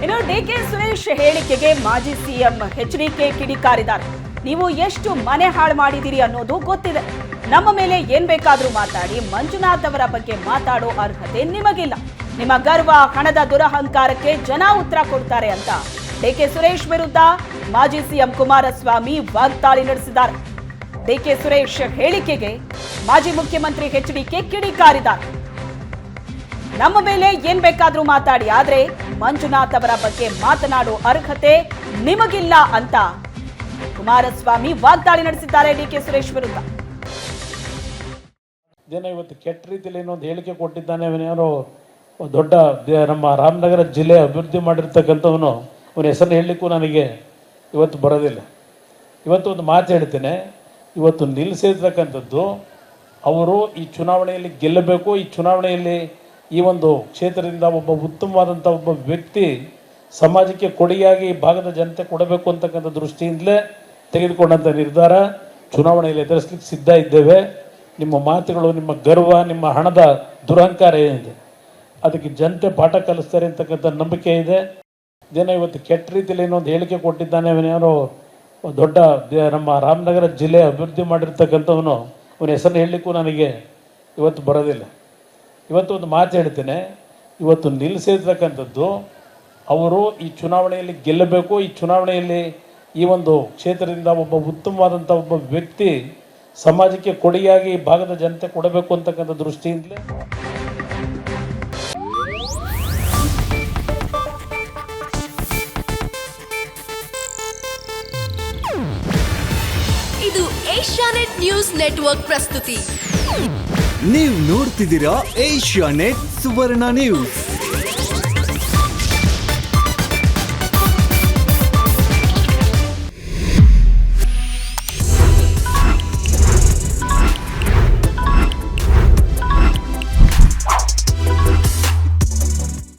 ಇನ್ನು ಡಿಕೆ ಸುರೇಶ್ ಹೇಳಿಕೆಗೆ ಮಾಜಿ ಸಿಎಂ ಎಚ್ಡಿಕೆ ಕಿಡಿಕಾರಿದ್ದಾರೆ. ನೀವು ಎಷ್ಟು ಮನೆ ಹಾಳು ಮಾಡಿದಿರಿ ಅನ್ನೋದು ಗೊತ್ತಿದೆ. ನಮ್ಮ ಮೇಲೆ ಏನ್ ಬೇಕಾದ್ರೂ ಮಾತಾಡಿ, ಮಂಜುನಾಥ್ ಅವರ ಬಗ್ಗೆ ಮಾತಾಡೋ ಅರ್ಹತೆ ನಿಮಗಿಲ್ಲ. ನಿಮ್ಮ ಗರ್ವ, ಹಣದ ದುರಹಂಕಾರಕ್ಕೆ ಜನ ಉತ್ತರ ಕೊಡ್ತಾರೆ ಅಂತ ಡಿಕೆ ಸುರೇಶ್ ವಿರುದ್ಧ ಮಾಜಿ ಸಿಎಂ ಕುಮಾರಸ್ವಾಮಿ ವಾಗ್ದಾಳಿ ನಡೆಸಿದ್ದಾರೆ. ಡಿಕೆ ಸುರೇಶ್ ಹೇಳಿಕೆಗೆ ಮಾಜಿ ಮುಖ್ಯಮಂತ್ರಿ ಎಚ್ಡಿಕೆ ಕಿಡಿಕಾರಿದ್ದಾರೆ. ನಮ್ಮ ಮೇಲೆ ಏನ್ ಬೇಕಾದ್ರೂ ಮಾತಾಡಿ, ಆದ್ರೆ ಮಂಜುನಾಥ್ ಅವರ ಬಗ್ಗೆ ಮಾತನಾಡೋ ಅರ್ಹತೆ ನಿಮಗಿಲ್ಲ ಅಂತ ಕುಮಾರಸ್ವಾಮಿ ವಾಗ್ದಾಳಿ ನಡೆಸಿದ್ದಾರೆ ಡಿಕೆ ಸುರೇಶ್ ವಿರುದ್ಧ. ಜನ ಇವತ್ತು ಕೆಟ್ಟ ರೀತಿಯಲ್ಲಿ ಏನೊಂದು ಹೇಳಿಕೆ ಕೊಟ್ಟಿದ್ದಾನೆ. ಅವನೇನೋ ದೊಡ್ಡ ನಮ್ಮ ರಾಮನಗರ ಜಿಲ್ಲೆ ಅಭಿವೃದ್ಧಿ ಮಾಡಿರ್ತಕ್ಕಂಥವನು, ಅವನ ಹೆಸರು ಹೇಳಲಿಕ್ಕೂ ನನಗೆ ಇವತ್ತು ಬರೋದಿಲ್ಲ. ಇವತ್ತು ಒಂದು ಮಾತು ಹೇಳ್ತೇನೆ, ಇವತ್ತು ನಿಲ್ಲಿಸಿರ್ತಕ್ಕಂಥದ್ದು ಅವರು ಈ ಚುನಾವಣೆಯಲ್ಲಿ ಗೆಲ್ಲಬೇಕು. ಈ ಚುನಾವಣೆಯಲ್ಲಿ ಈ ಒಂದು ಕ್ಷೇತ್ರದಿಂದ ಒಬ್ಬ ಉತ್ತಮವಾದಂಥ ಒಬ್ಬ ವ್ಯಕ್ತಿ ಸಮಾಜಕ್ಕೆ ಕೊಡುಗೆಯಾಗಿ ಈ ಭಾಗದ ಜನತೆ ಕೊಡಬೇಕು ಅಂತಕ್ಕಂಥ ದೃಷ್ಟಿಯಿಂದಲೇ ತೆಗೆದುಕೊಂಡಂಥ ನಿರ್ಧಾರ. ಚುನಾವಣೆಯಲ್ಲಿ ಎದುರಿಸಲಿಕ್ಕೆ ಸಿದ್ಧ ಇದ್ದೇವೆ. ನಿಮ್ಮ ಮಾತುಗಳು, ನಿಮ್ಮ ಗರ್ವ, ನಿಮ್ಮ ಹಣದ ದುರಹಂಕಾರ ಏನಿದೆ ಅದಕ್ಕೆ ಜನತೆ ಪಾಠ ಕಲಿಸ್ತಾರೆ ಅಂತಕ್ಕಂಥ ನಂಬಿಕೆ ಇದೆ. ಜನ ಇವತ್ತು ಕೆಟ್ಟ ರೀತಿಯಲ್ಲಿ ಏನೊಂದು ಹೇಳಿಕೆ ಕೊಟ್ಟಿದ್ದಾನೆ. ಅವನೇನೋ ದೊಡ್ಡ ನಮ್ಮ ರಾಮನಗರ ಜಿಲ್ಲೆ ಅಭಿವೃದ್ಧಿ ಮಾಡಿರ್ತಕ್ಕಂಥವನು, ಅವನ ಹೆಸರು ಹೇಳಲಿಕ್ಕೂ ನನಗೆ ಇವತ್ತು ಬರೋದಿಲ್ಲ. ಇವತ್ತು ಒಂದು ಮಾತು ಹೇಳ್ತೇನೆ, ಇವತ್ತು ನಿಲ್ಲಿಸಿರ್ತಕ್ಕಂಥದ್ದು ಅವರು ಈ ಚುನಾವಣೆಯಲ್ಲಿ ಗೆಲ್ಲಬೇಕು. ಈ ಚುನಾವಣೆಯಲ್ಲಿ ಈ ಒಂದು ಕ್ಷೇತ್ರದಿಂದ ಒಬ್ಬ ಉತ್ತಮವಾದಂಥ ಒಬ್ಬ ವ್ಯಕ್ತಿ ಸಮಾಜಕ್ಕೆ ಕೊಡುಗೆಯಾಗಿ ಈ ಭಾಗದ ಜನತೆ ಕೊಡಬೇಕು ಅಂತಕ್ಕಂಥ ದೃಷ್ಟಿಯಿಂದಲೇ. ಇದು ಏಷ್ಯಾನೆಟ್ ನ್ಯೂಸ್ ನೆಟ್ವರ್ಕ್ ಪ್ರಸ್ತುತಿ. ನೀವು ನೋಡ್ತಿದ್ದೀರಾ ಏಷ್ಯಾನೆಟ್ ಸುವರ್ಣ ನ್ಯೂಸ್.